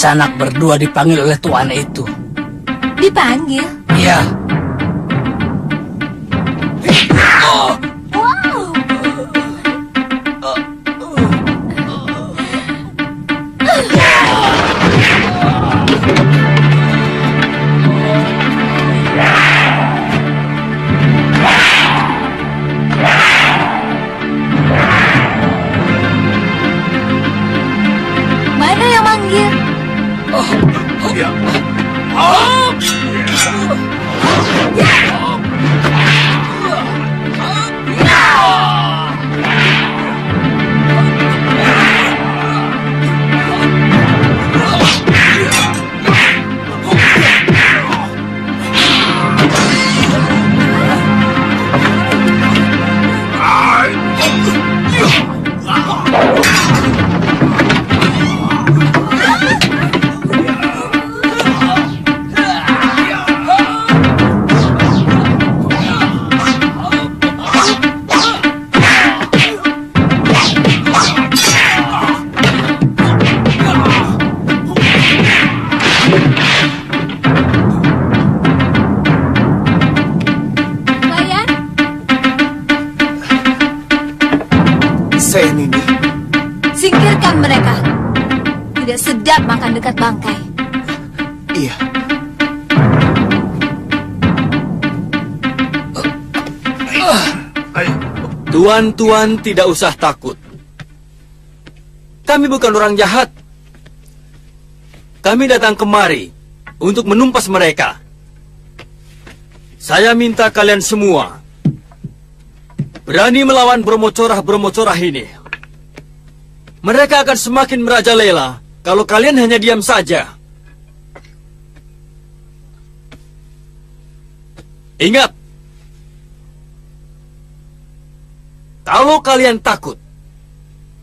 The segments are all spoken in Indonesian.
sanak berdua dipanggil oleh tuan itu. Dipanggil? Iya. Wow. Mana yang manggil? Ini. Singkirkan mereka. Tidak sedap makan dekat bangkai. Iya. Tuan-tuan tidak usah takut. Kami bukan orang jahat. Kami datang kemari untuk menumpas mereka. Saya minta kalian semua berani melawan bromocorah-bromocorah ini. Mereka akan semakin merajalela kalau kalian hanya diam saja. Ingat, kalau kalian takut,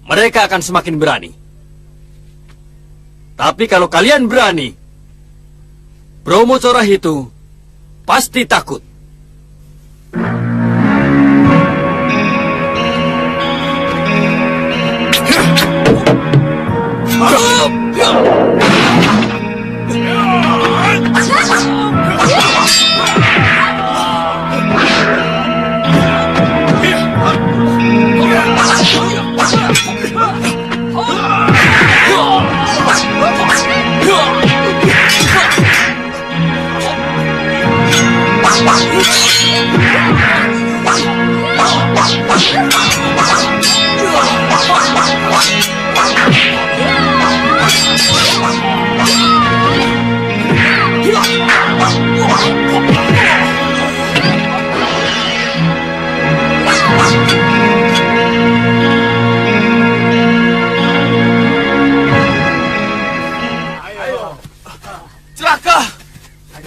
mereka akan semakin berani. Tapi kalau kalian berani, bromocorah itu pasti takut.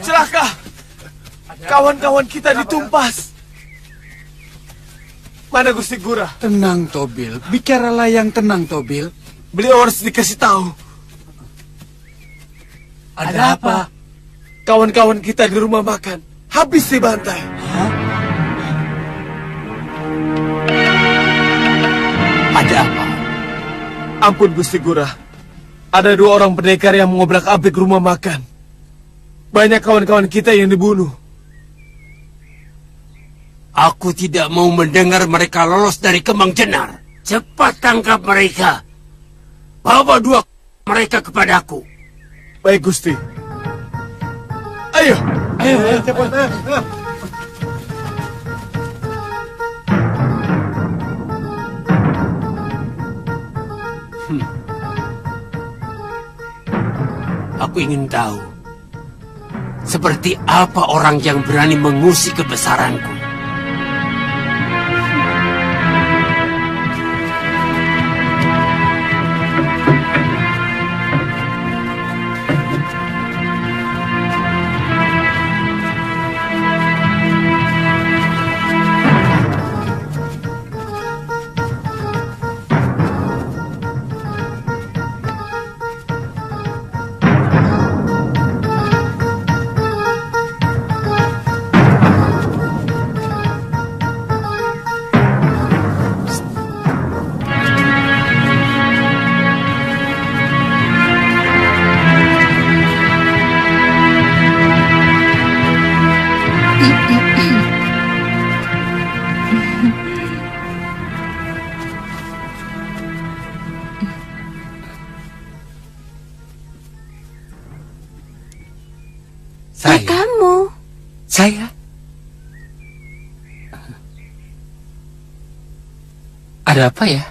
Celaka! Kawan-kawan kita ditumpas. Mana Gusti Gura? Tenang, Tobil. Bicaralah yang tenang, Tobil. Beliau harus dikasih tahu. Ada apa? Kawan-kawan kita di rumah makan habis dibantai. Hah? Ada apa? Ampun Gusti Gura. Ada 2 orang pendekar yang mengobrak-abrik rumah makan. Banyak kawan-kawan kita yang dibunuh. Aku tidak mau mendengar mereka lolos dari Kemang Jenar. Cepat tangkap mereka. Bawa 2 mereka kepadaku. Baik Gusti. Ayo. Ayo, cepat. Aku ingin tahu, seperti apa orang yang berani mengusik kebesaranku. Ada apa ya?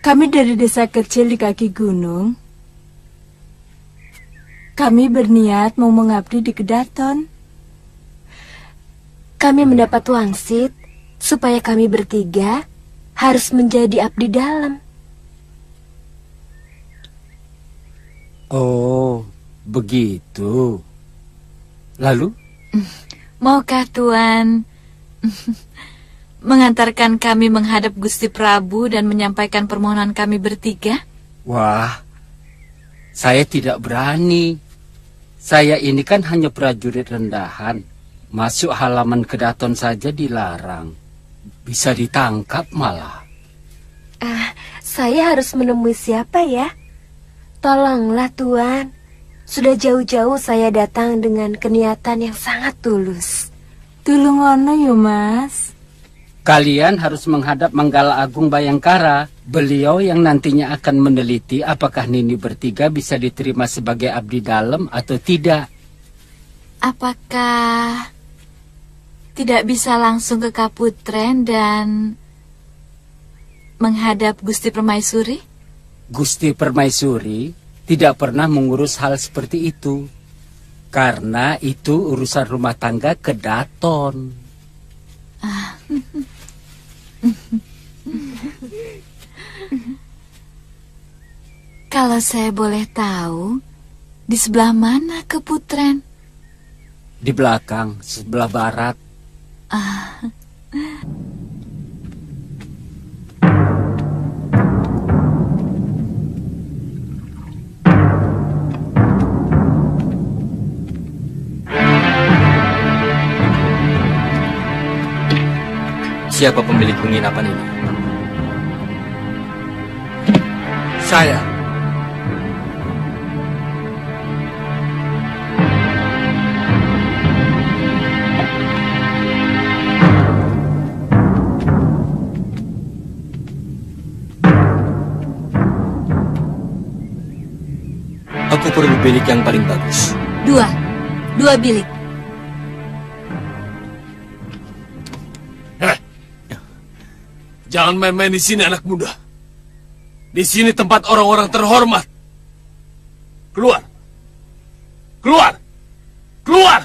Kami dari desa kecil di kaki gunung. Kami berniat mau mengabdi di Kedaton. Kami mendapat wangsit supaya kami bertiga harus menjadi abdi dalam. Oh, begitu. Lalu? Maukah Tuan mengantarkan kami menghadap Gusti Prabu dan menyampaikan permohonan kami bertiga? Wah, saya tidak berani. Saya ini kan hanya prajurit rendahan. Masuk halaman Kedaton saja dilarang. Bisa ditangkap malah. Saya harus menemui siapa ya? Tolonglah Tuan. Sudah jauh-jauh saya datang dengan keniatan yang sangat tulus. Tulungono yo Mas. Kalian harus menghadap Manggala Agung Bayangkara. Beliau yang nantinya akan meneliti apakah Nini bertiga bisa diterima sebagai abdi dalam atau tidak. Apakah tidak bisa langsung ke Kaputren dan menghadap Gusti Permaisuri? Gusti Permaisuri tidak pernah mengurus hal seperti itu. Karena itu urusan rumah tangga Kedaton. Kalau saya boleh tahu, di sebelah mana Kaputren? Di belakang, sebelah barat. Siapa pemilik penginapan ini? Saya. Aku perlu bilik yang paling bagus. Dua bilik. Jangan main-main di sini anak muda. Di sini tempat orang-orang terhormat. Keluar. Keluar. Keluar.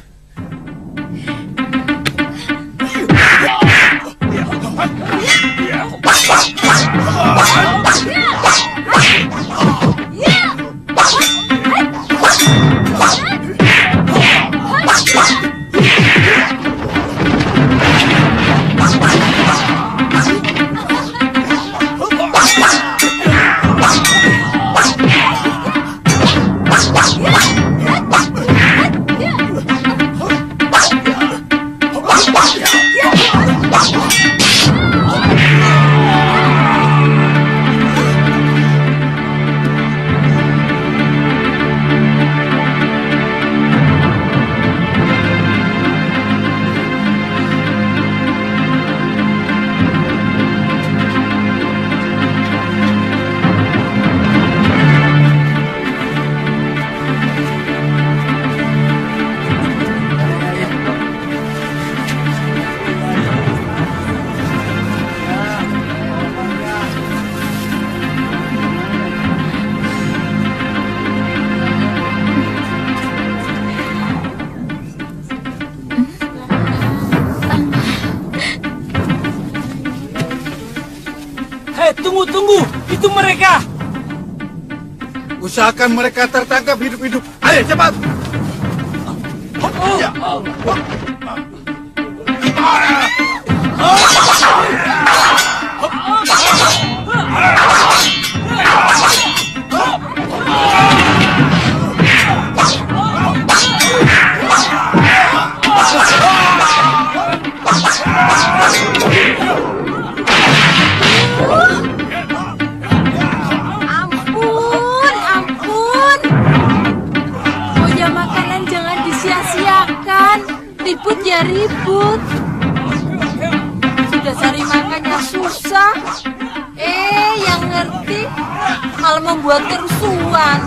Tunggu, itu mereka. Usahakan mereka tertangkap hidup-hidup. Ayo cepat. Ribut ya ribut. Sudah cari makannya susah. Yang ngerti malah membuat kerusuhan.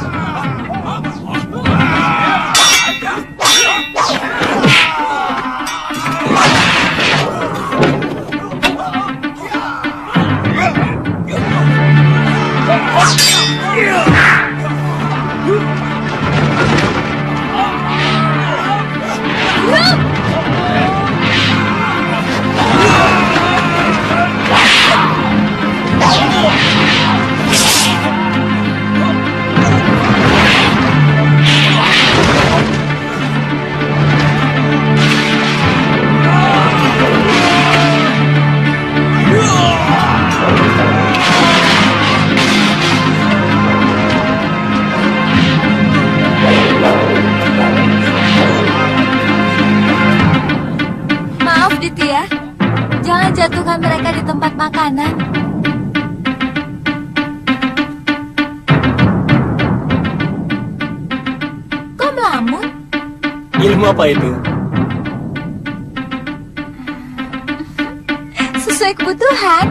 Jangan jatuhkan mereka di tempat makanan. Kok melamun? Ilmu apa itu? Sesuai kebutuhan.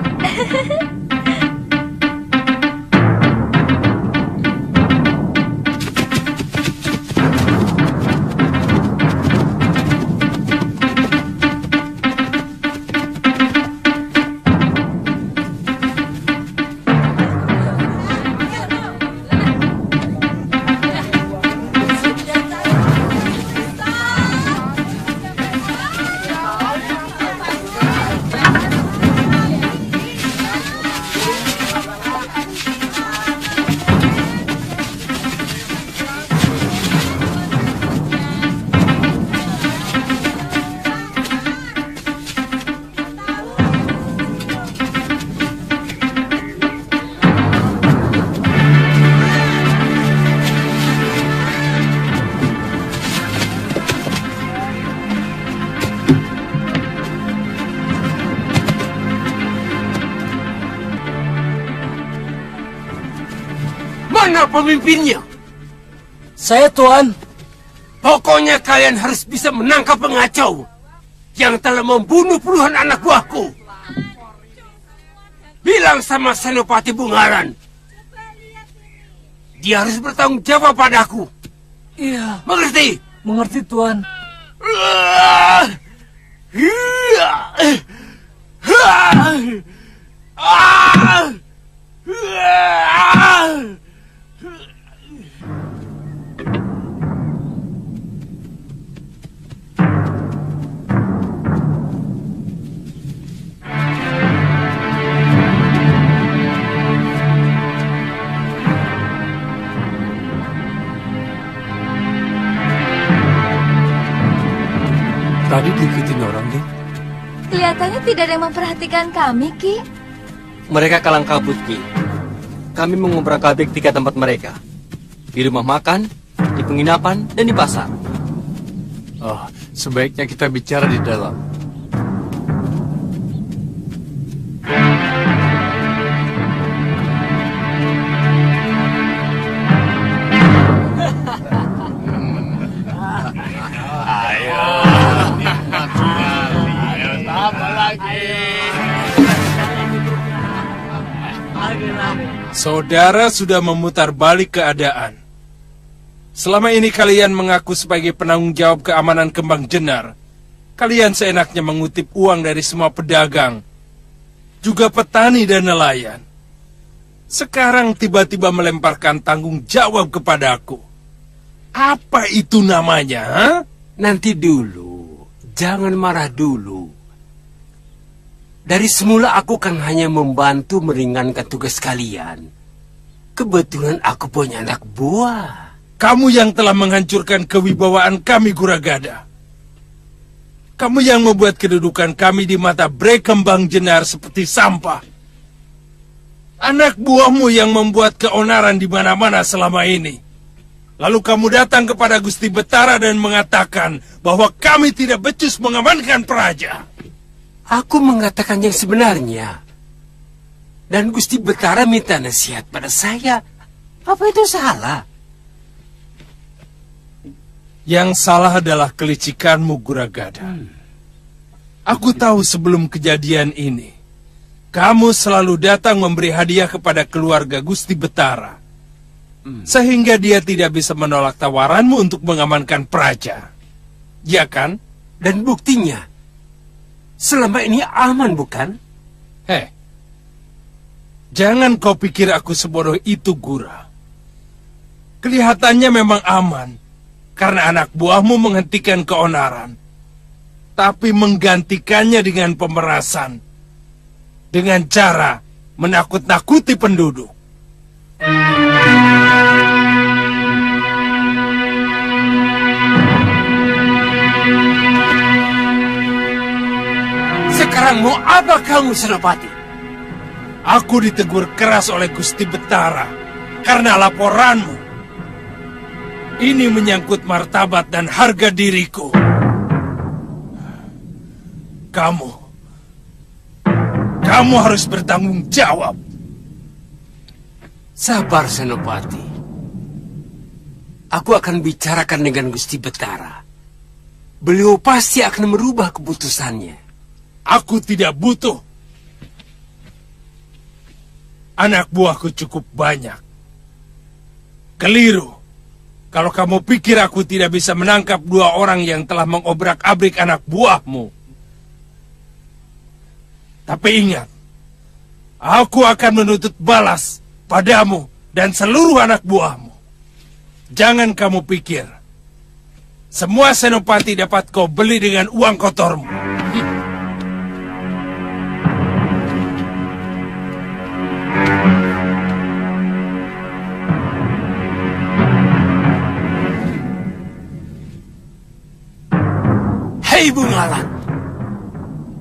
Mana pemimpinnya? Saya, Tuan. Pokoknya kalian harus bisa menangkap pengacau yang telah membunuh puluhan anak buahku. Bilang sama Senopati Bungaran, dia harus bertanggung jawab padaku. Iya, Mengerti? mengerti, Tuan. Tadi diikutin orang, deh. Kelihatannya tidak ada yang memperhatikan kami, Ki. Mereka kalang kabut, Ki. Kami mengobrak-abrik 3 tempat mereka. Di rumah makan, di penginapan, dan di pasar. Oh, sebaiknya kita bicara di dalam. Saudara sudah memutar balik keadaan. Selama ini kalian mengaku sebagai penanggung jawab keamanan Kembang Jenar. Kalian seenaknya mengutip uang dari semua pedagang, juga petani dan nelayan. Sekarang tiba-tiba melemparkan tanggung jawab kepadaku. Apa itu namanya, ha? Nanti dulu, jangan marah dulu. Dari semula aku kan hanya membantu meringankan tugas kalian. Kebetulan aku punya anak buah. Kamu yang telah menghancurkan kewibawaan kami, Guragada. Kamu yang membuat kedudukan kami di mata Bre Kembang Jenar seperti sampah. Anak buahmu yang membuat keonaran di mana-mana selama ini. Lalu kamu datang kepada Gusti Betara dan mengatakan bahwa kami tidak becus mengamankan Praja. Aku mengatakan yang sebenarnya. Dan Gusti Betara minta nasihat pada saya. Apa itu salah? Yang salah adalah kelicikanmu, Guragada. Aku tahu sebelum kejadian ini, kamu selalu datang memberi hadiah kepada keluarga Gusti Betara. Sehingga dia tidak bisa menolak tawaranmu untuk mengamankan Praja. Ya kan? Dan buktinya, selama ini aman, bukan? Jangan kau pikir aku sebodoh itu, Gura. Kelihatannya memang aman, karena anak buahmu menghentikan keonaran. Tapi menggantikannya dengan pemerasan. Dengan cara menakut-nakuti penduduk. Sekarang mau apa kamu, Senopati? Aku ditegur keras oleh Gusti Betara karena laporanmu. Ini menyangkut martabat dan harga diriku. Kamu harus bertanggung jawab. Sabar, Senopati. Aku akan bicarakan dengan Gusti Betara. Beliau pasti akan merubah keputusannya. Aku tidak butuh. Anak buahku cukup banyak. Keliru. Kalau kamu pikir aku tidak bisa menangkap 2 orang yang telah mengobrak-abrik anak buahmu. Tapi ingat, aku akan menuntut balas padamu dan seluruh anak buahmu. Jangan kamu pikir semua senopati dapat kau beli dengan uang kotormu. Hei Bungalan,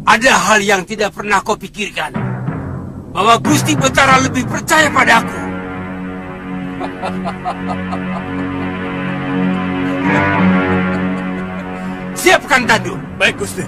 ada hal yang tidak pernah kau pikirkan, bahwa Gusti Betara lebih percaya padaku. Siapkan tandu. Baik, Gusti.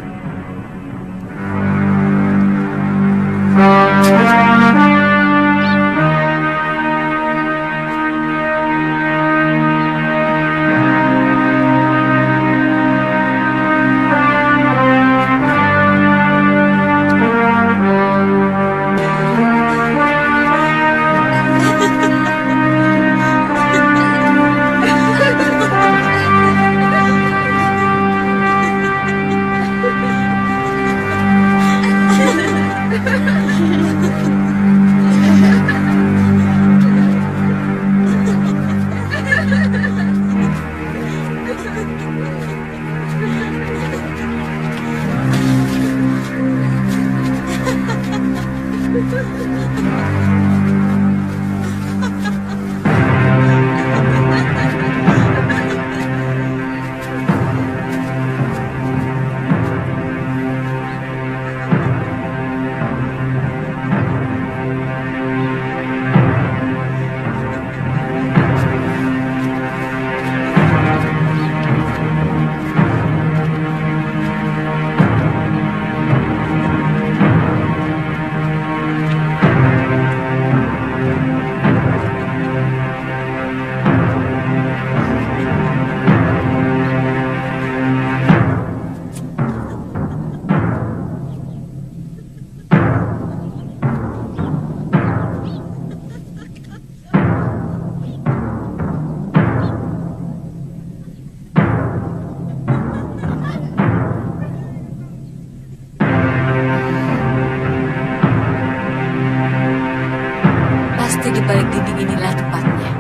Di balik dinding inilah tempatnya.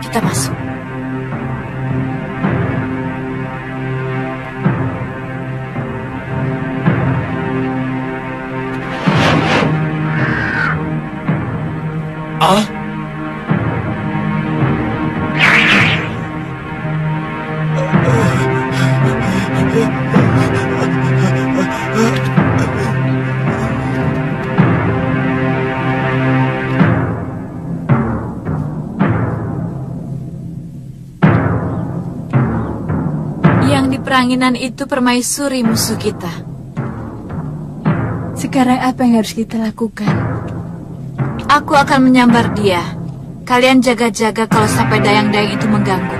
Kita masuk. Ah? Peranginan itu permaisuri musuh kita. Sekarang apa yang harus kita lakukan? Aku akan menyambar dia. Kalian jaga-jaga kalau sampai dayang-dayang itu mengganggu.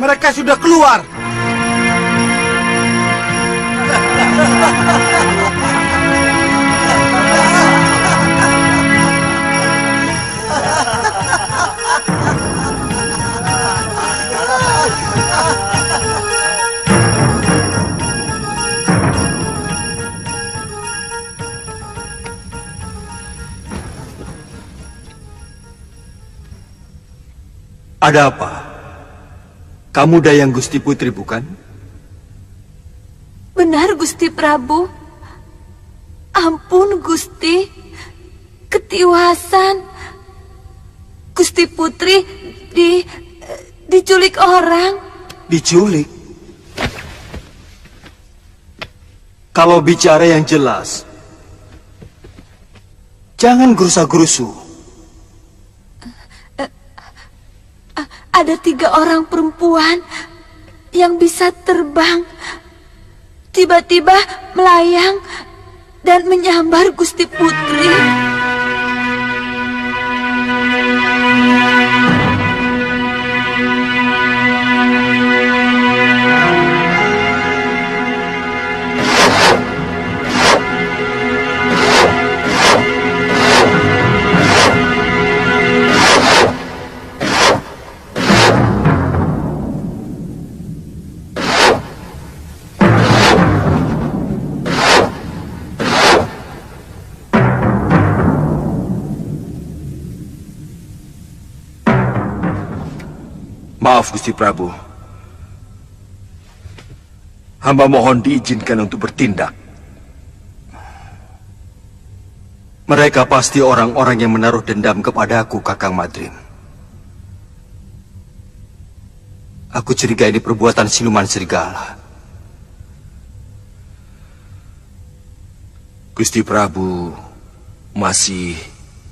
Mereka sudah keluar. Ada apa? Kamu Dayang Gusti Putri, bukan? Benar, Gusti Prabu. Ampun, Gusti. Ketiwasan. Gusti Putri diculik orang. Diculik? Kalau bicara yang jelas, jangan gerusa-gerusu. Ada 3 orang perempuan yang bisa terbang. Tiba-tiba melayang dan menyambar Gusti Putri. Maaf, Gusti Prabu. Hamba mohon diizinkan untuk bertindak. Mereka pasti orang-orang yang menaruh dendam kepadaku, Kakang Madrim. Aku curiga ini perbuatan siluman serigala. Gusti Prabu masih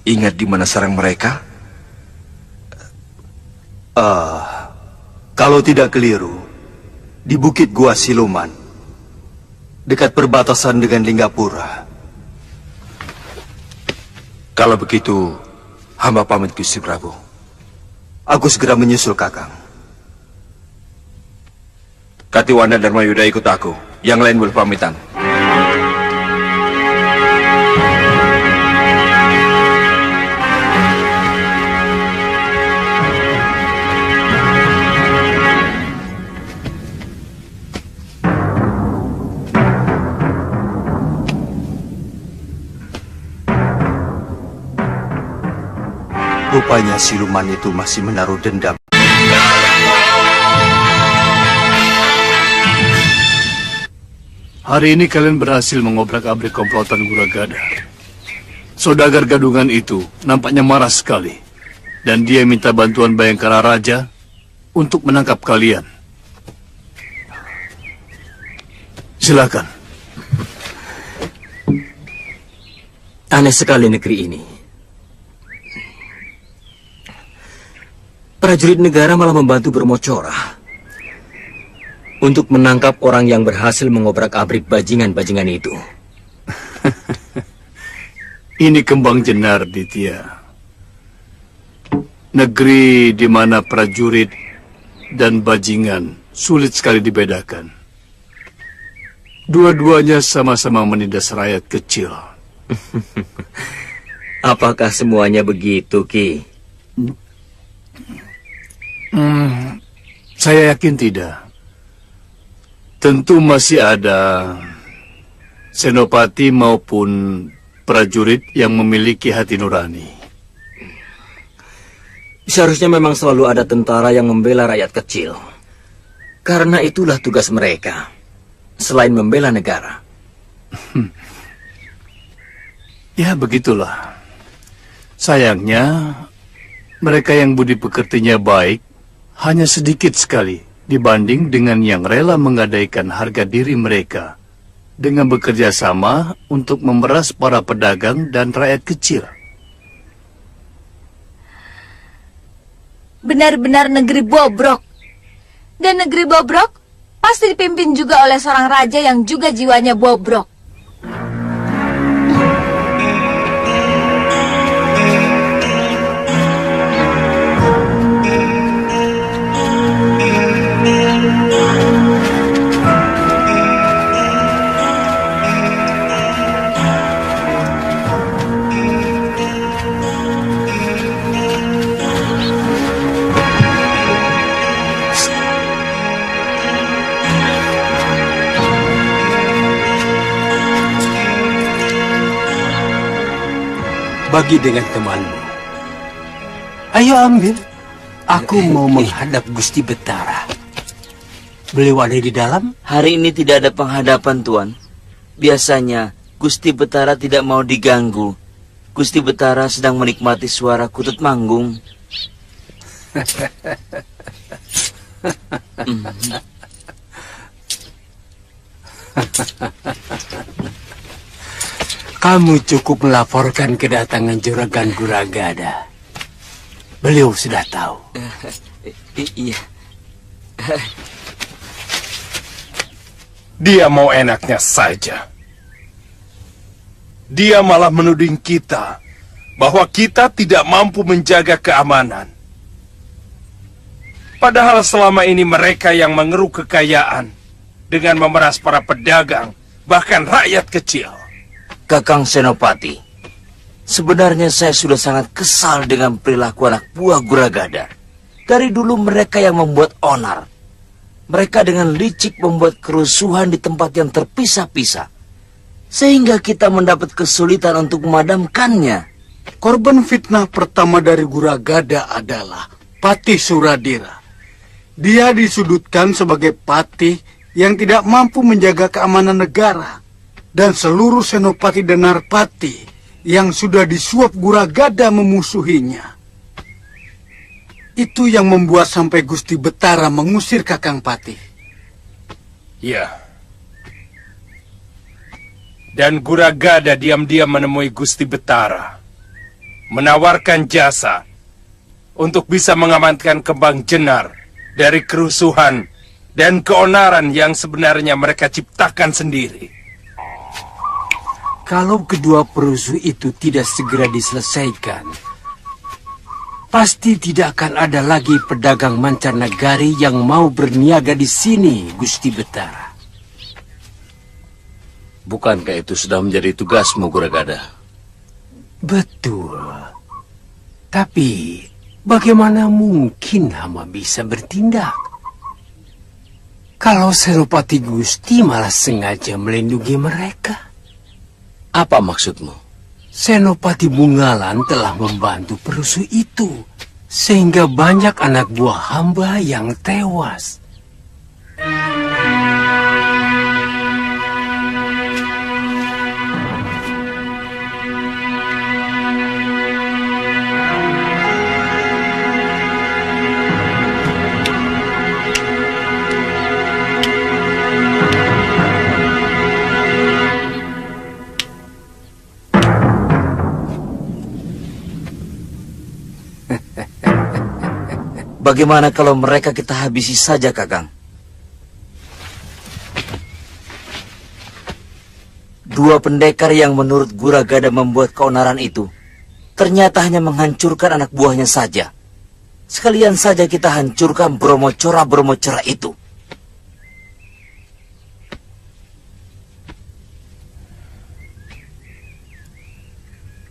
ingat di mana sarang mereka? Kalau tidak keliru, di Bukit Gua Siluman, dekat perbatasan dengan Linggapura. Kalau begitu, hamba pamit, Gusti Prabu. Aku segera menyusul, Kakang. Katiwana dan Mayuda ikut aku. Yang lain berpamitan. Rupanya siluman itu masih menaruh dendam. Hari ini kalian berhasil mengobrak-abrik komplotan Guragada. Saudagar gadungan itu nampaknya marah sekali. Dan dia minta bantuan Bayangkara Raja untuk menangkap kalian. Silakan. Aneh sekali negeri ini. Prajurit negara malah membantu Bromocorah untuk menangkap orang yang berhasil mengobrak-abrik bajingan-bajingan itu. Ini Kembang Jenar, Ditya. Negeri di mana prajurit dan bajingan sulit sekali dibedakan. Dua-duanya sama-sama menindas rakyat kecil. Apakah semuanya begitu, Ki? Saya yakin tidak. Tentu masih ada senopati maupun prajurit yang memiliki hati nurani. Seharusnya memang selalu ada tentara yang membela rakyat kecil. Karena itulah tugas mereka, selain membela negara. Ya, begitulah. Sayangnya, mereka yang budi pekertinya baik hanya sedikit sekali dibanding dengan yang rela menggadaikan harga diri mereka dengan bekerja sama untuk memeras para pedagang dan rakyat kecil. Benar-benar negeri bobrok. Dan negeri bobrok pasti dipimpin juga oleh seorang raja yang juga jiwanya bobrok. Bagi dengan temanmu. Ayo ambil. Aku mau menghadap Gusti Betara. Beliau ada di dalam? Hari ini tidak ada penghadapan, Tuan. Biasanya, Gusti Betara tidak mau diganggu. Gusti Betara sedang menikmati suara kutut manggung. Kamu cukup melaporkan kedatangan Juragan Guragada. Beliau sudah tahu. Iya. Dia mau enaknya saja. Dia malah menuding kita bahwa kita tidak mampu menjaga keamanan. Padahal selama ini mereka yang mengeruk kekayaan dengan memeras para pedagang, bahkan rakyat kecil. Kakang Senopati, sebenarnya saya sudah sangat kesal dengan perilaku anak buah Guragada. Dari dulu mereka yang membuat onar. Mereka dengan licik membuat kerusuhan di tempat yang terpisah-pisah. Sehingga kita mendapat kesulitan untuk memadamkannya. Korban fitnah pertama dari Guragada adalah Patih Suradira. Dia disudutkan sebagai patih yang tidak mampu menjaga keamanan negara. Dan seluruh senopati dan narpati yang sudah disuap Guragada memusuhinya. Itu yang membuat sampai Gusti Betara mengusir Kakang Patih. Ya. Dan Guragada diam-diam menemui Gusti Betara, menawarkan jasa untuk bisa mengamankan Kembang Jenar dari kerusuhan dan keonaran yang sebenarnya mereka ciptakan sendiri. Kalau kedua perusuh itu tidak segera diselesaikan, pasti tidak akan ada lagi pedagang mancanegari yang mau berniaga di sini, Gusti Betara. Bukankah itu sudah menjadi tugasmu, Guragada? Betul. Tapi, bagaimana mungkin hamba bisa bertindak? Kalau Senopati Gusti malah sengaja melindungi mereka. Apa maksudmu? Senopati Bungalan telah membantu perusuh itu, sehingga banyak anak buah hamba yang tewas. Bagaimana kalau mereka kita habisi saja, Kakang? Dua pendekar yang menurut Guragada membuat keonaran itu, ternyata hanya menghancurkan anak buahnya saja. Sekalian saja kita hancurkan Bromocora itu.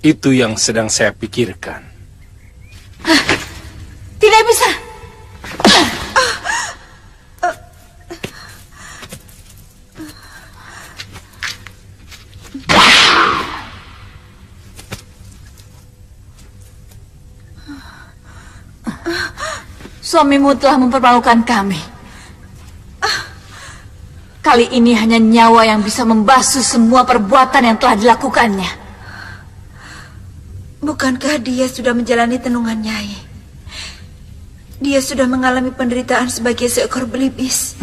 Itu yang sedang saya pikirkan. Tidak bisa. Suamimu telah mempermalukan kami. Kali ini hanya nyawa yang bisa membasuh semua perbuatan yang telah dilakukannya. Bukankah dia sudah menjalani tenungan Nyai? Dia sudah mengalami penderitaan sebagai seekor belibis.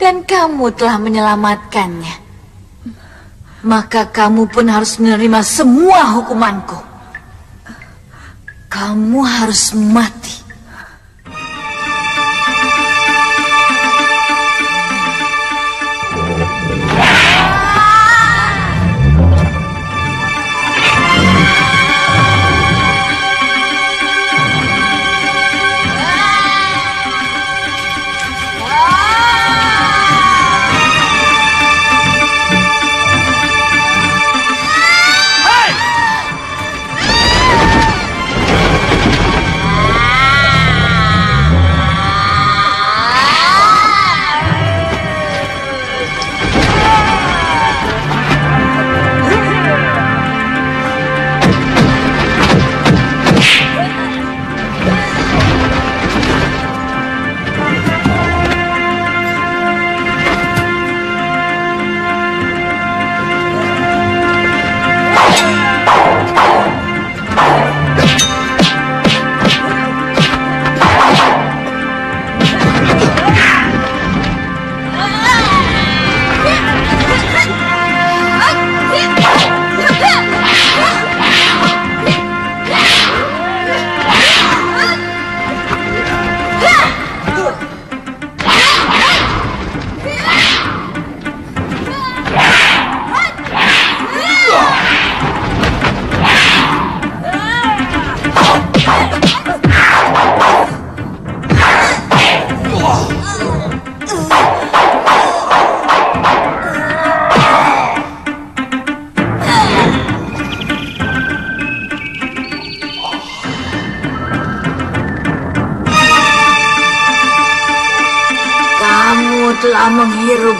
Dan kamu telah menyelamatkannya. Maka kamu pun harus menerima semua hukumanku. Kamu harus mati.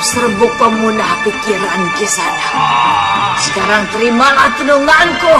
serbuk pemunah pikiran Kisana. Sekarang terimalah tenunganku.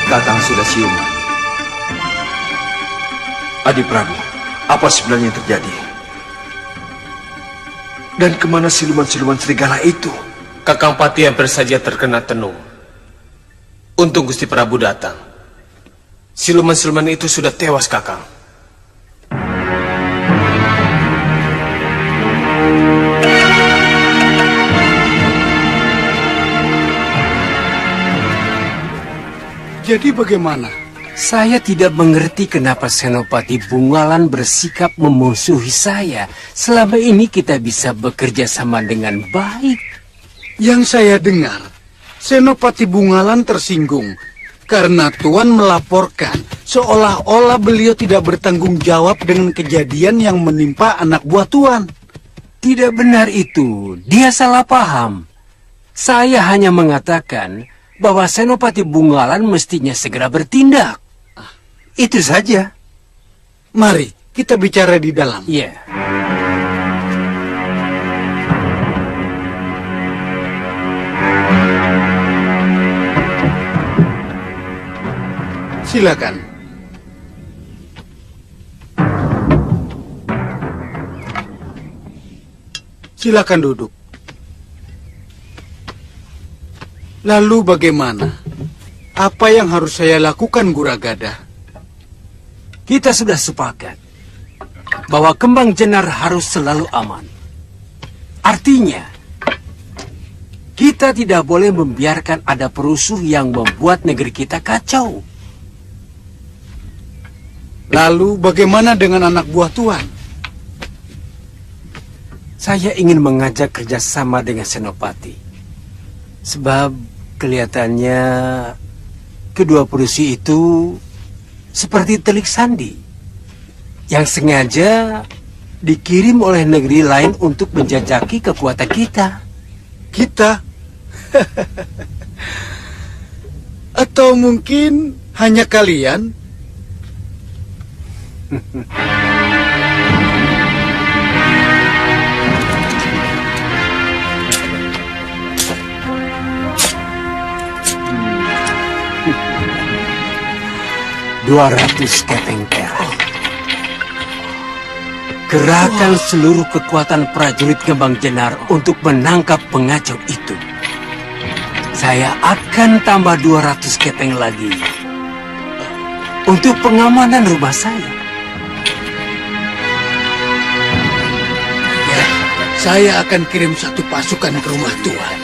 Kakang sudah siuman. Adi Prabu, apa sebenarnya yang terjadi? Dan kemana siluman-siluman serigala itu? Kakang Pati hampir saja terkena tenung. Untung Gusti Prabu datang. Siluman-siluman itu sudah tewas, Kakang. Jadi bagaimana? Saya tidak mengerti kenapa Senopati Bungalan bersikap memusuhi saya. Selama ini kita bisa bekerja sama dengan baik. Yang saya dengar, Senopati Bungalan tersinggung karena Tuan melaporkan seolah-olah beliau tidak bertanggung jawab dengan kejadian yang menimpa anak buah Tuan. Tidak benar itu, dia salah paham. Saya hanya mengatakan bahwa Senopati Bungalan mestinya segera bertindak. Itu saja. Mari kita bicara di dalam. Iya. Silakan. Silakan duduk. Lalu bagaimana? Apa yang harus saya lakukan, Guragada? Kita sudah sepakat. bahwa Kembang Jenar harus selalu aman. Artinya, kita tidak boleh membiarkan ada perusuh yang membuat negeri kita kacau. Lalu bagaimana dengan anak buah Tuan? Saya ingin mengajak kerjasama dengan Senopati. Sebab kelihatannya kedua perusuh itu seperti telik sandi yang sengaja dikirim oleh negeri lain untuk menjajaki kekuatan kita. Kita? Atau mungkin hanya kalian? $200 keping perak. Kerahkan seluruh kekuatan prajurit Kembang Jenar untuk menangkap pengacau itu. Saya akan tambah 200 keping lagi untuk pengamanan rumah saya. Ya, saya akan kirim satu pasukan ke rumah Tuan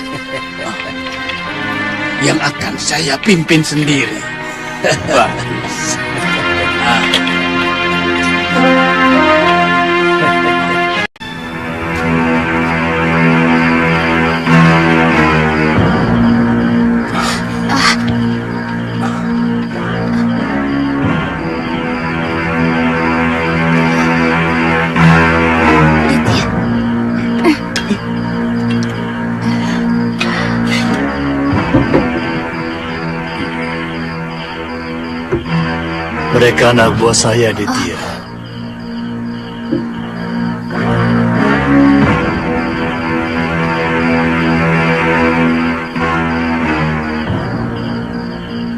yang akan saya pimpin sendiri. Bagus. Mereka anak buah saya, Ditya.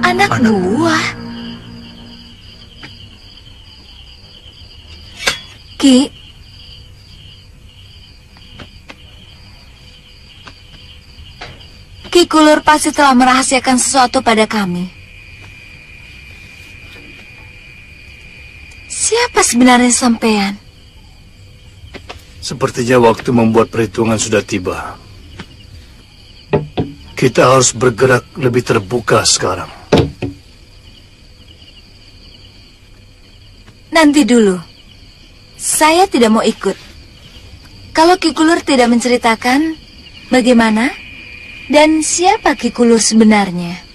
Anak buah? Ki? Ki Kulur pasti telah merahasiakan sesuatu pada kami. Siapa sebenarnya sampean? Sepertinya waktu membuat perhitungan sudah tiba. Kita harus bergerak lebih terbuka sekarang. Nanti dulu. Saya tidak mau ikut. Kalau Ki Kulur tidak menceritakan bagaimana dan siapa Ki Kulur sebenarnya.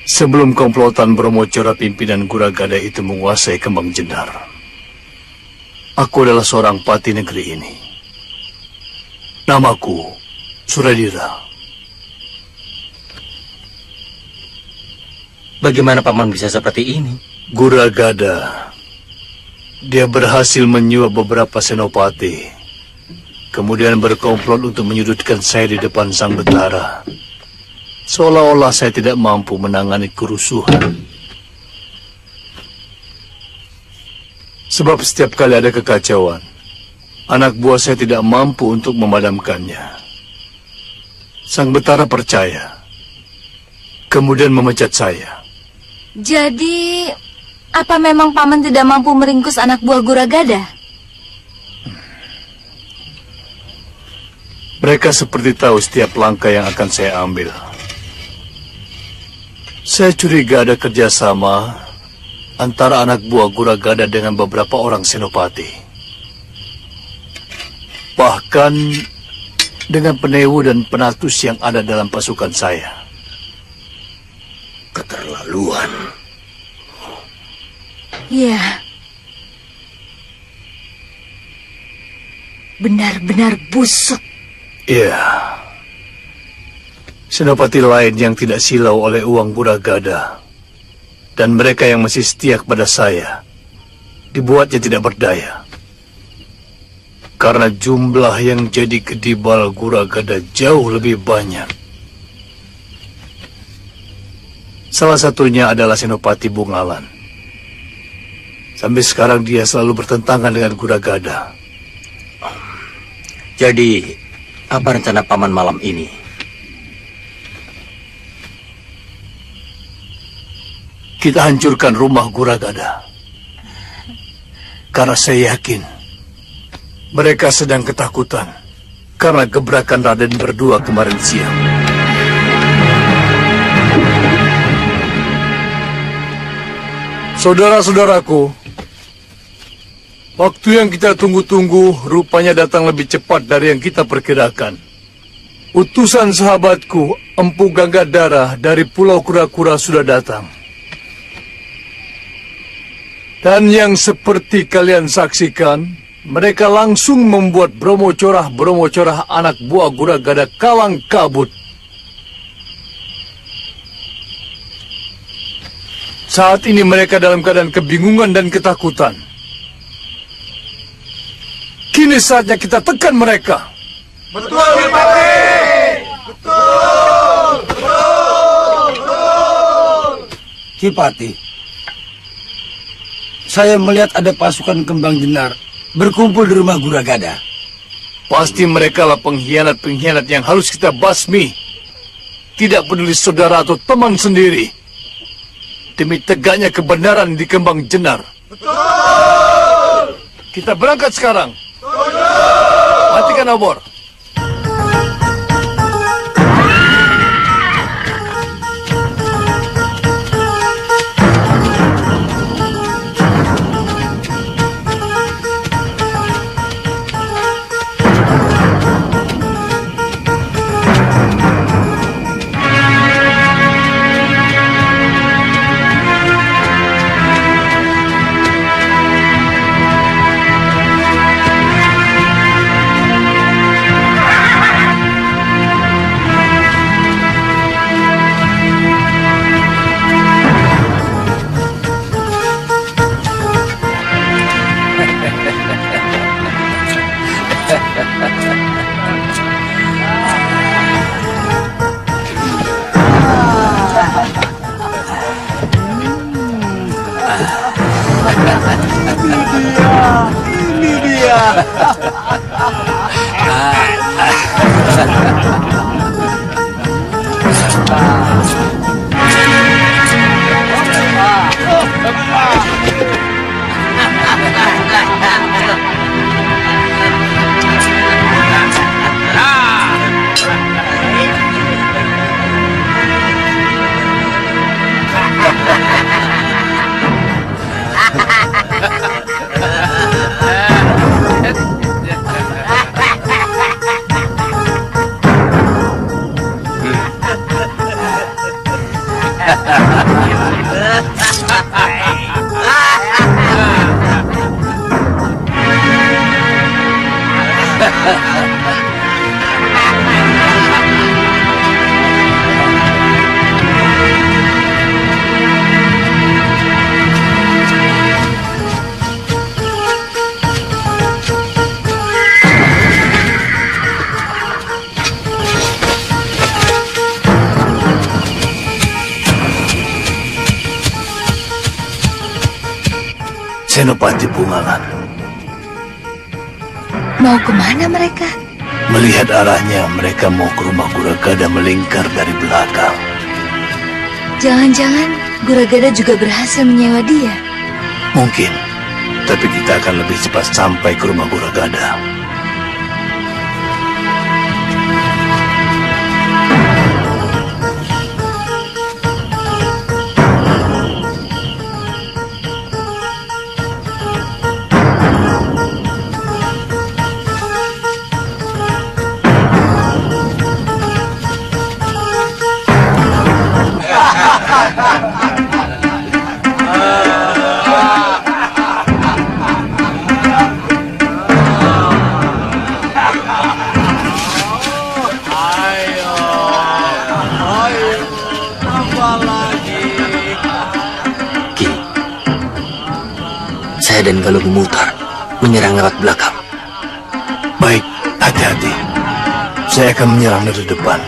Sebelum komplotan Brahmacora pimpinan Guragada itu menguasai Kembang Jenar, aku adalah seorang pati negeri ini. Namaku Suradira. Bagaimana paman bisa seperti ini? Guragada. Dia berhasil menyuap beberapa senopati, kemudian berkomplot untuk menyudutkan saya di depan Sang Betara. Seolah-olah saya tidak mampu menangani kerusuhan. Sebab setiap kali ada kekacauan, anak buah saya tidak mampu untuk memadamkannya. Sang Betara percaya, kemudian memecat saya. Jadi, apa memang paman tidak mampu meringkus anak buah Guragada? Mereka seperti tahu setiap langkah yang akan saya ambil. Saya curiga ada kerjasama antara anak buah Guragada dengan beberapa orang senopati. Bahkan dengan penewu dan penatus yang ada dalam pasukan saya. Keterlaluan. Ya. Benar-benar busuk. Iya. Senopati lain yang tidak silau oleh uang Guragada dan mereka yang masih setia kepada saya dibuatnya tidak berdaya. Karena jumlah yang jadi kedibal Guragada jauh lebih banyak. Salah satunya adalah Senopati Bungalan. Sampai sekarang dia selalu bertentangan dengan Guragada. Jadi, apa rencana paman malam ini? Kita hancurkan rumah Guragada. Karena saya yakin mereka sedang ketakutan karena gebrakan Raden berdua kemarin siang. Saudara-saudaraku, waktu yang kita tunggu-tunggu rupanya datang lebih cepat dari yang kita perkirakan. Utusan sahabatku, Empu Ganggadara dari Pulau Kura-Kura sudah datang. Dan yang seperti kalian saksikan, mereka langsung membuat Bromo Corah anak buah Guragada kalang kabut. Saat ini mereka dalam keadaan kebingungan dan ketakutan. Kini saatnya kita tekan mereka. Betul, Adipati! Betul! Kipati, saya melihat ada pasukan Kembang Jenar berkumpul di rumah Guragada. Pasti mereka lah pengkhianat-pengkhianat yang harus kita basmi. Tidak peduli saudara atau teman sendiri. Demi tegaknya kebenaran di Kembang Jenar. Betul! Kita berangkat sekarang. Betul! Matikan obor. Ini dia. Senopati Bungalan. Mau kemana mereka? Melihat arahnya, mereka mau ke rumah Guragada melingkar dari belakang. Jangan-jangan Guragada juga berhasil menyewa dia. Mungkin, tapi kita akan lebih cepat sampai ke rumah Guragada. Saya dan Galuh memutar, menyerang lewat belakang. Baik, hati-hati. Saya akan menyerang dari depan.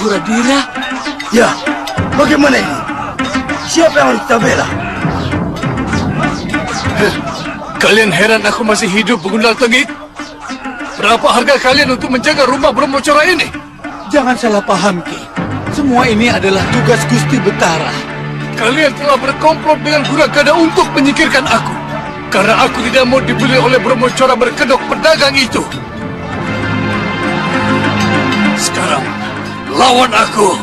Guradira? Ya, bagaimana ini? Siapa yang harus kita bela? Kalian heran aku masih hidup, Begundal Tengik? Berapa harga kalian untuk menjaga rumah Brahmacora ini? Jangan salah paham, Ki. Semua ini adalah tugas Gusti Betara. Kalian telah berkomplot dengan Guragada untuk menyingkirkan aku. Karena aku tidak mau dibeli oleh Brahmacora berkedok pedagang itu. Sekarang, lawan aku.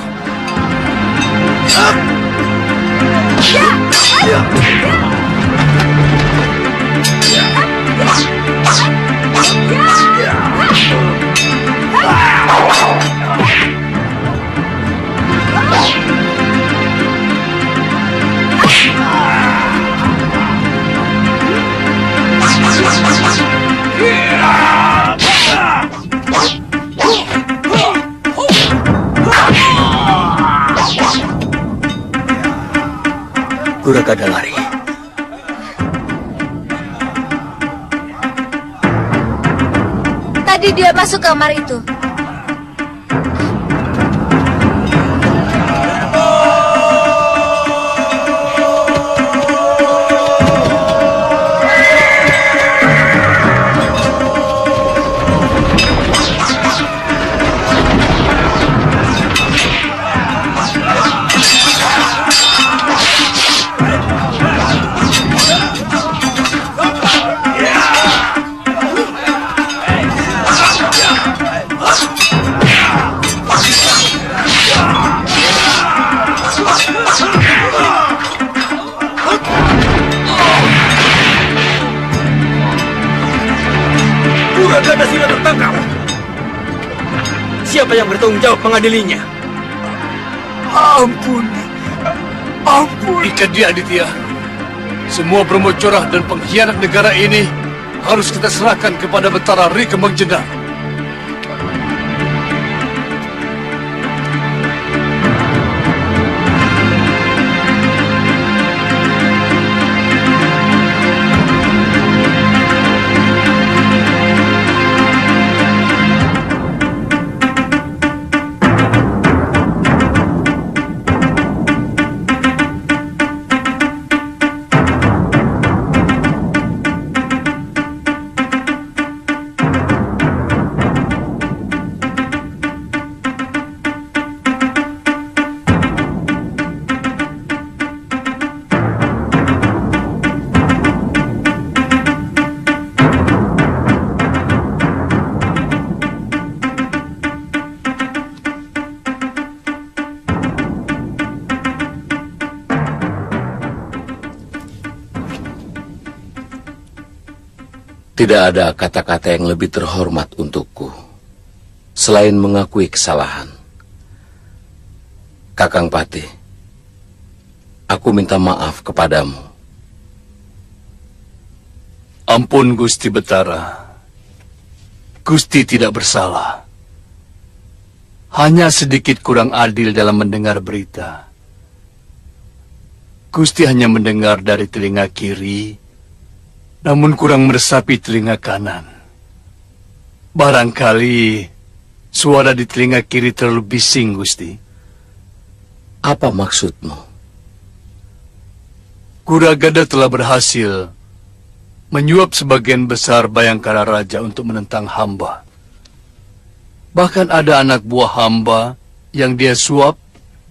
Guragada lari. Tadi dia masuk kamar itu. Guragada sudah tertangkap. Siapa yang bertanggung jawab mengadilinya? Ampun. Ikat dia, Aditya. Semua Brahmacora dan pengkhianat negara ini harus kita serahkan kepada Betara Ri Kembang Jendar. Tidak ada kata-kata yang lebih terhormat untukku selain mengakui kesalahan. Kakang Patih, aku minta maaf kepadamu. Ampun, Gusti Betara. Gusti tidak bersalah. Hanya sedikit kurang adil dalam mendengar berita. Gusti hanya mendengar dari telinga kiri, namun kurang meresapi telinga kanan. Barangkali suara di telinga kiri terlalu bising, Gusti. Apa maksudmu? Guragada telah berhasil menyuap sebagian besar Bayangkara Raja untuk menentang hamba. Bahkan ada anak buah hamba yang dia suap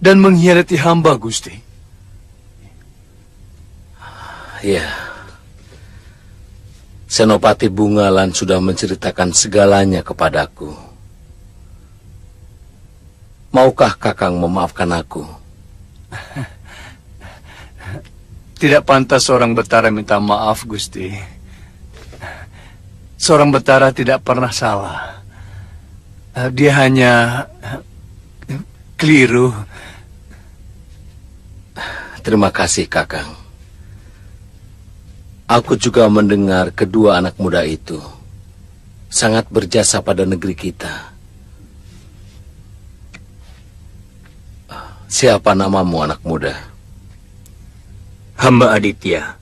dan mengkhianati hamba, Gusti. Ya. Senopati Bungalan sudah menceritakan segalanya kepadaku. Maukah Kakang memaafkan aku? Tidak pantas seorang Betara minta maaf, Gusti. Seorang Betara tidak pernah salah. Dia hanya keliru. Terima kasih, Kakang. Aku juga mendengar kedua anak muda itu sangat berjasa pada negeri kita. Siapa namamu, anak muda? Hamba Aditya,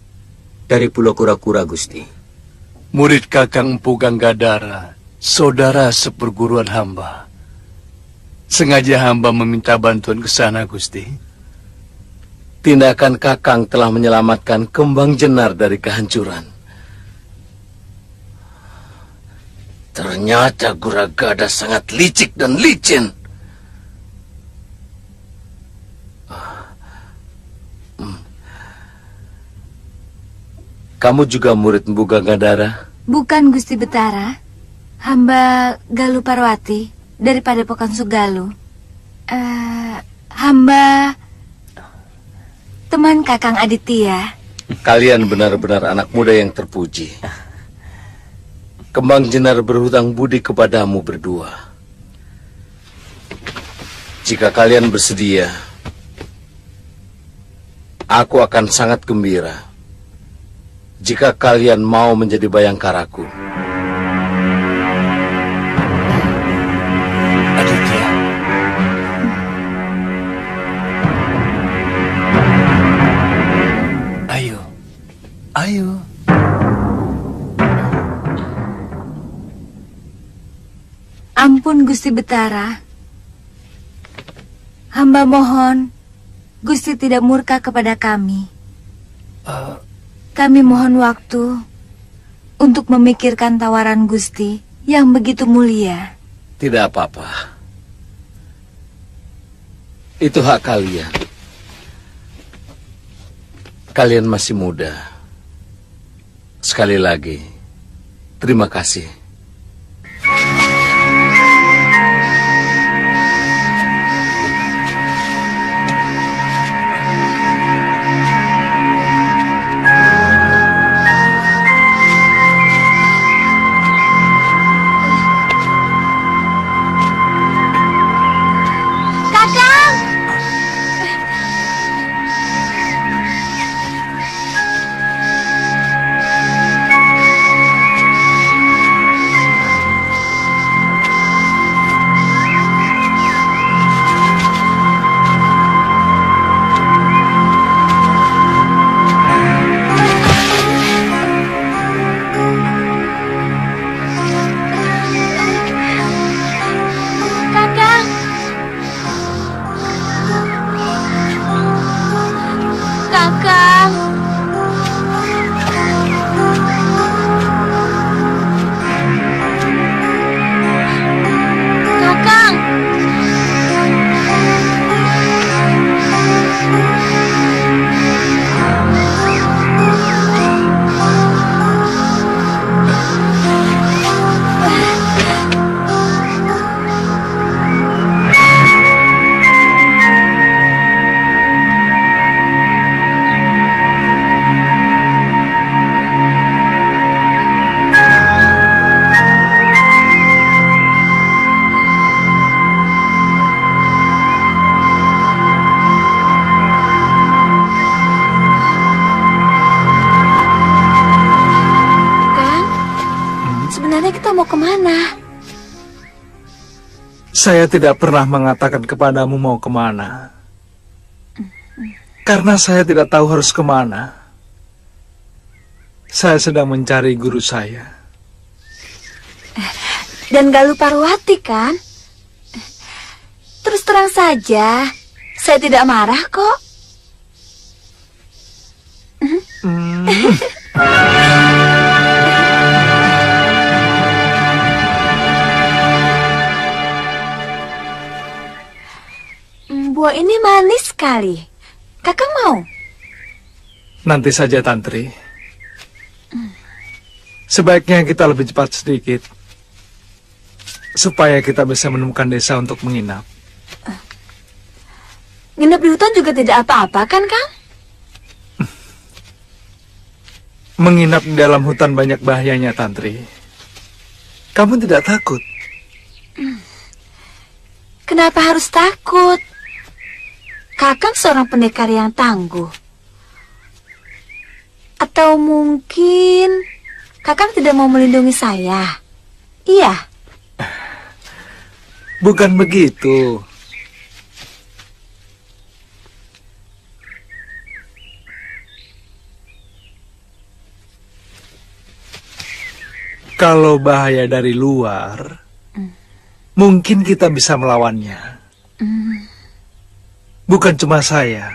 dari Pulau Kura-Kura, Gusti. Murid Kakang Empu Ganggadara, saudara seperguruan hamba. Sengaja hamba meminta bantuan ke sana, Gusti. Tindakan Kakang telah menyelamatkan Kembang Jenar dari kehancuran. Ternyata Guragada sangat licik dan licin. Kamu juga murid Mpu Gangadara? Bukan, Gusti Betara. Hamba Galuh Parwati dari Padepokan Sugaluh. Hamba teman Kakang Aditya. Kalian benar-benar anak muda yang terpuji. Kembang Jenar berhutang budi kepadamu berdua. Jika kalian bersedia, aku akan sangat gembira jika kalian mau menjadi bayangkaraku. Aditya. Ayo. Ayo. Ampun, Gusti Betara. Hamba mohon Gusti tidak murka kepada kami. Kami mohon waktu untuk memikirkan tawaran Gusti yang begitu mulia. Tidak apa-apa. Itu hak kalian. Kalian masih muda. Sekali lagi, terima kasih. Saya tidak pernah mengatakan kepadamu mau kemana. Karena saya tidak tahu harus kemana. Saya sedang mencari guru saya. Dan Galuh Parwati kan? Terus terang saja, saya tidak marah kok. Buah ini manis sekali. Kakak mau? Nanti saja, Tantri. Sebaiknya kita lebih cepat sedikit, supaya kita bisa menemukan desa untuk menginap. Nginep di hutan juga tidak apa-apa kan, Kang? Menginap di dalam hutan banyak bahayanya, Tantri. Kamu tidak takut? Kenapa harus takut? Kakang seorang pendekar yang tangguh. Atau mungkin Kakang tidak mau melindungi saya? Iya. Bukan begitu. Kalau bahaya dari luar, mungkin kita bisa melawannya. Bukan cuma saya,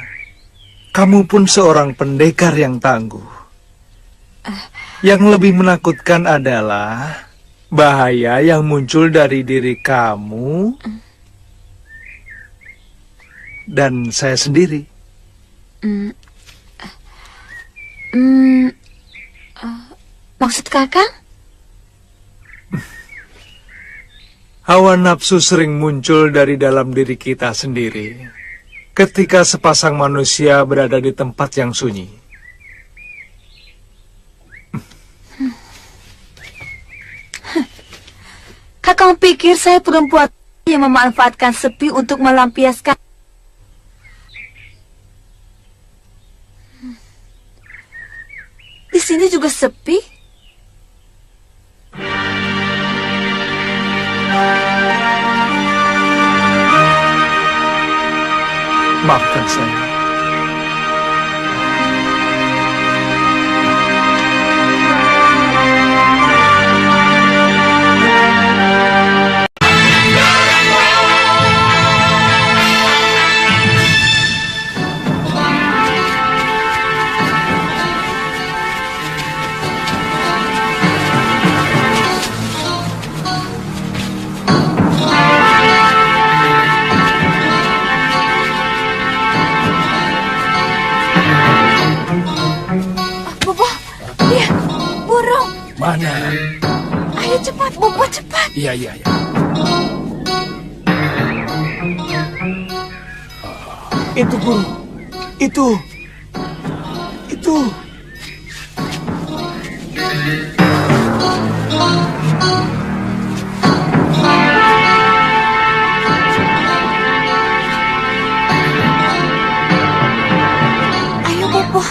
kamu pun seorang pendekar yang tangguh. Yang lebih menakutkan adalah bahaya yang muncul dari diri kamu dan saya sendiri. Maksud kakang? Hawa nafsu sering muncul dari dalam diri kita sendiri ketika sepasang manusia berada di tempat yang sunyi. Kakang pikir saya perempuan yang memanfaatkan sepi untuk melampiaskan. Di sini juga sepi. Maafkan saya. Mana? Ayo cepat, Bobo, cepat. Iya. Itu guru. Itu. Ayo, Bobo.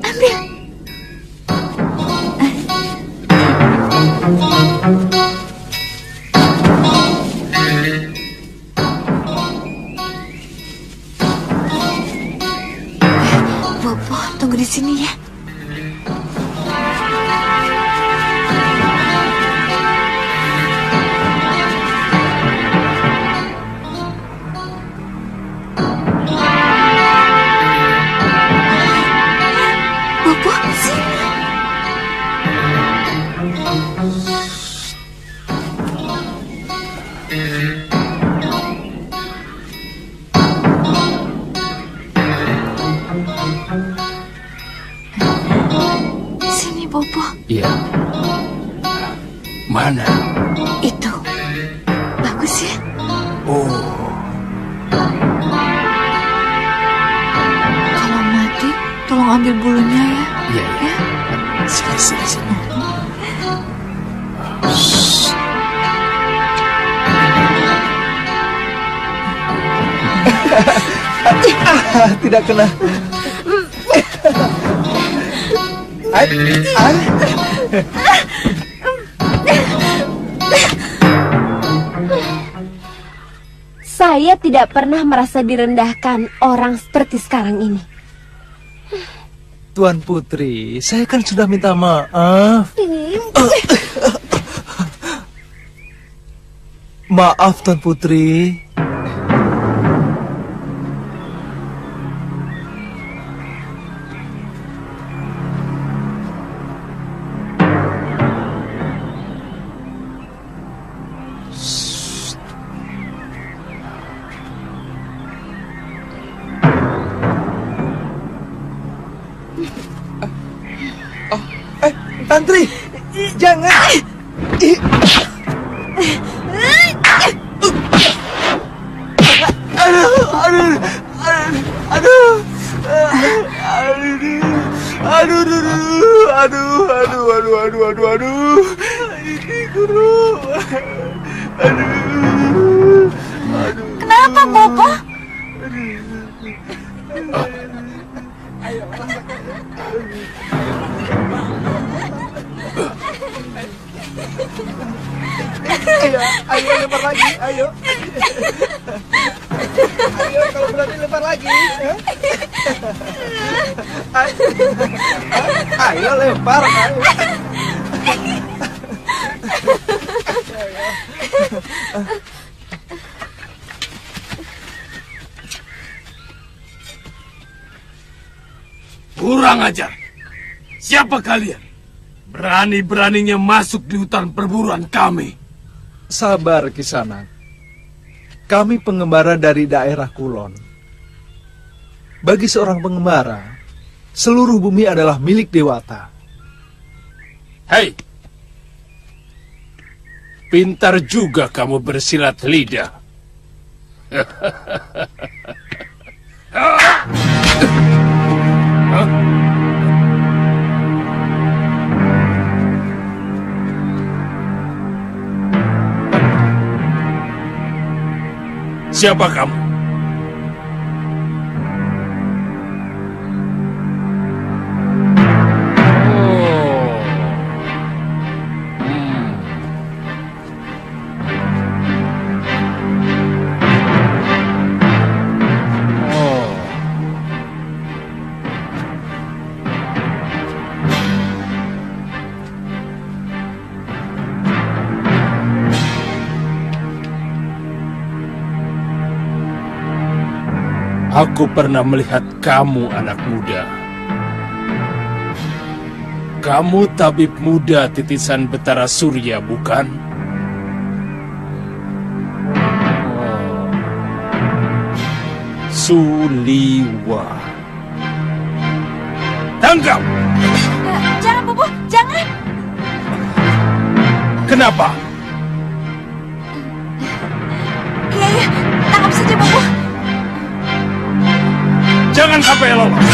Ambil. Bobo, tunggu di sini ya. Bobo, sini. Sini, Bobo. Iya. Mana? Itu. Bagus ya? Oh. Kalau mati, tolong ambil bulunya ya. Iya. Sini. Tidak kena. Saya tidak pernah merasa direndahkan orang seperti sekarang ini. Tuan Putri, saya kan sudah minta maaf. Maaf, Tuan Putri. Tantri, jangan. Aduh. Ini guru. Aduh. Kenapa, Bobo? Ayo lempar lagi, ayo. Ayo kalau berani lempar lagi. lagi. Ayo lempar. Ayo. Kurang ajar. Siapa kalian? Berani-beraninya masuk di hutan perburuan kami. Sabar, Kisanak. Kami pengembara dari daerah Kulon. Bagi seorang pengembara, seluruh bumi adalah milik Dewata. Hei! Pintar juga kamu bersilat lidah. Siapa kamu? Aku pernah melihat kamu, anak muda. Kamu tabib muda titisan Betara Surya, bukan? Suliwa. Tangkap! Jangan, Bobo, jangan! Kenapa? Iya, tangkap saja, Bobo. Jangan sampai lolos.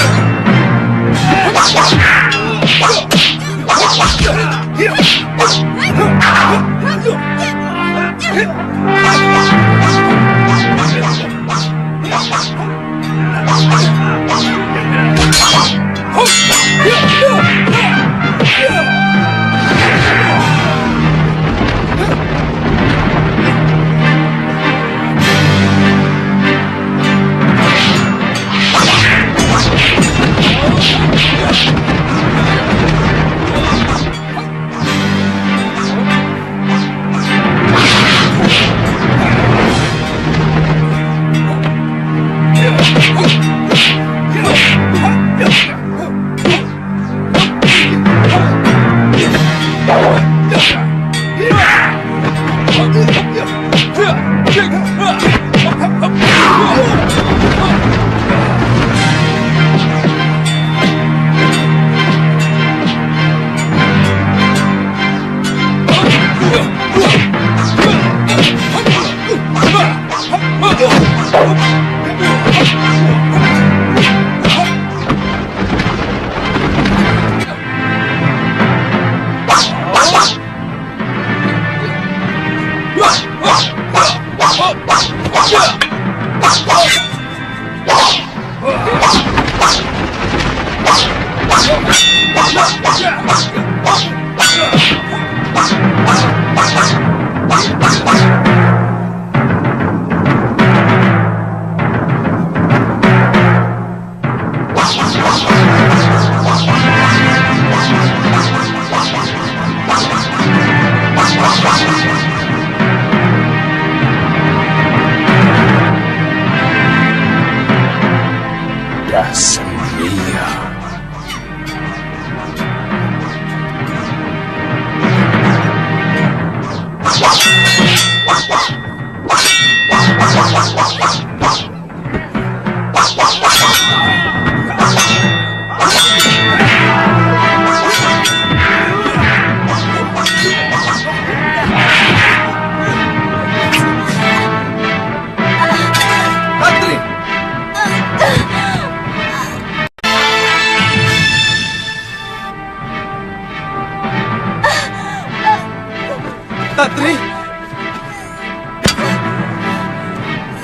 Tatri!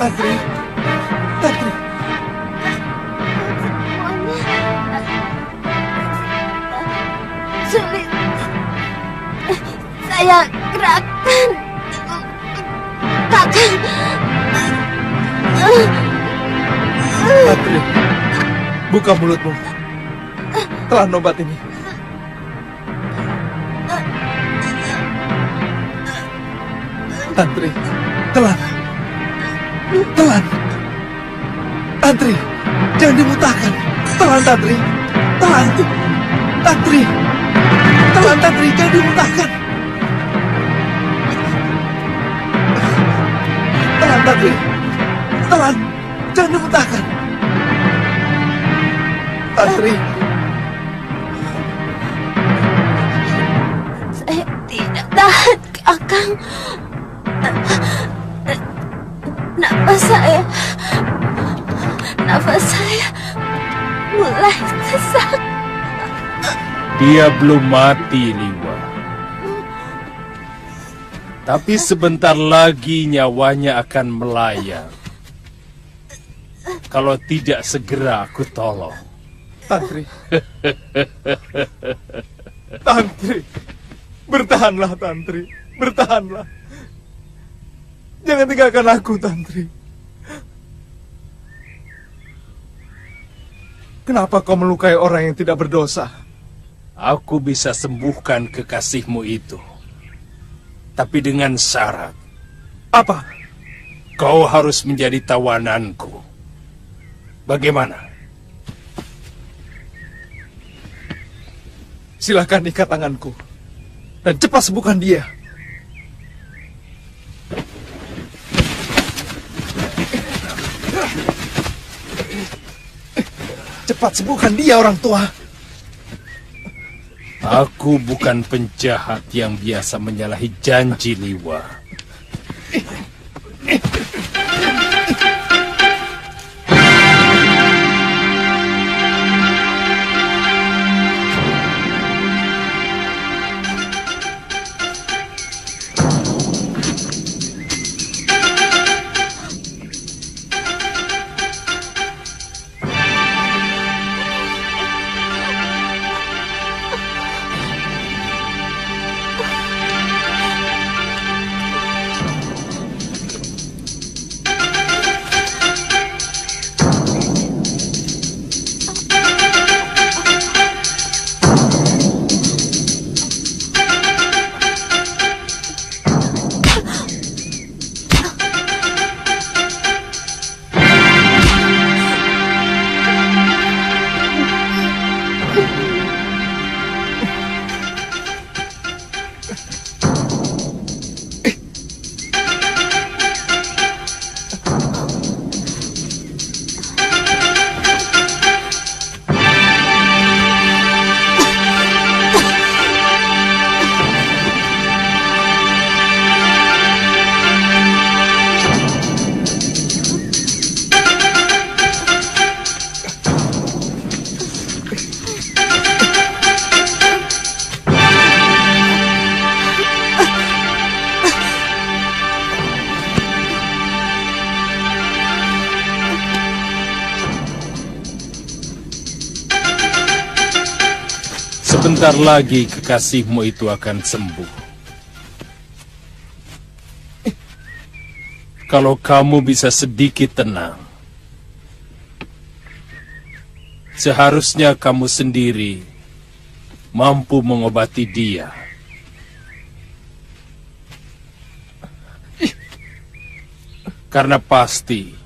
Tatri! Tatri! Sulit. Saya gerakan. Kakang. Buka mulutmu. Telan obat ini. Tantri, telan. Telan. Tantri, jangan dimutahkan. Telan, Tantri. Telan. Tantri. Telan, Tantri, jangan dimutahkan. Telan, Tantri. Telan, jangan dimutahkan. Tantri. Saya tidak tahan, Kakang. Nafas saya mulai sesak. Dia belum mati, Liwa. Tapi sebentar lagi nyawanya akan melayang. Kalau tidak segera aku tolong. Tantri. Tantri. Bertahanlah, Tantri. Bertahanlah. Jangan tinggalkan aku, Tantri. Kenapa kau melukai orang yang tidak berdosa? Aku bisa sembuhkan kekasihmu itu. Tapi dengan syarat. Apa? Kau harus menjadi tawananku. Bagaimana? Silakan ikat tanganku. Dan cepat sembuhkan dia. Cepat sembuhkan dia, orang tua. Aku bukan penjahat yang biasa menyalahi janji, Liwa. Sebentar lagi kekasihmu itu akan sembuh. Kalau kamu bisa sedikit tenang, seharusnya kamu sendiri mampu mengobati dia. Karena pasti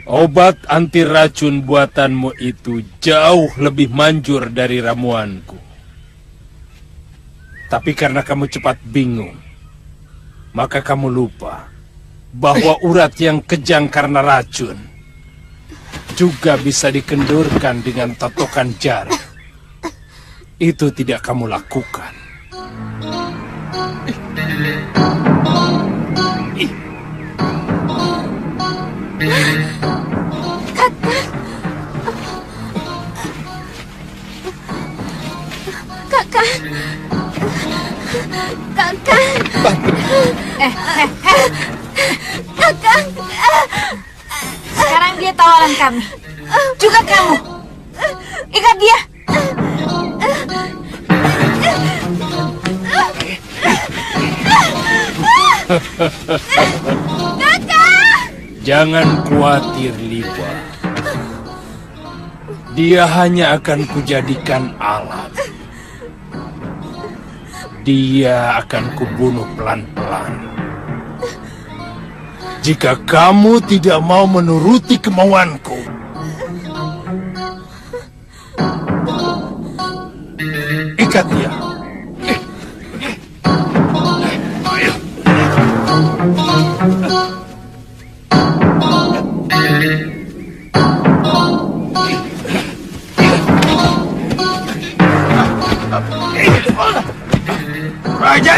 obat anti racun buatanmu itu jauh lebih manjur dari ramuanku. Tapi karena kamu cepat bingung, maka kamu lupa bahwa urat yang kejang karena racun juga bisa dikendurkan dengan totokan jari. Itu tidak kamu lakukan. Kakak. Kakak. Sekarang dia tawaran kami. Juga kamu. Ikat dia. Jangan khawatir, Liwa. Dia hanya akan kujadikan alat. Dia akan kubunuh pelan-pelan. Jika kamu tidak mau menuruti kemauanku, ikat dia. Raja,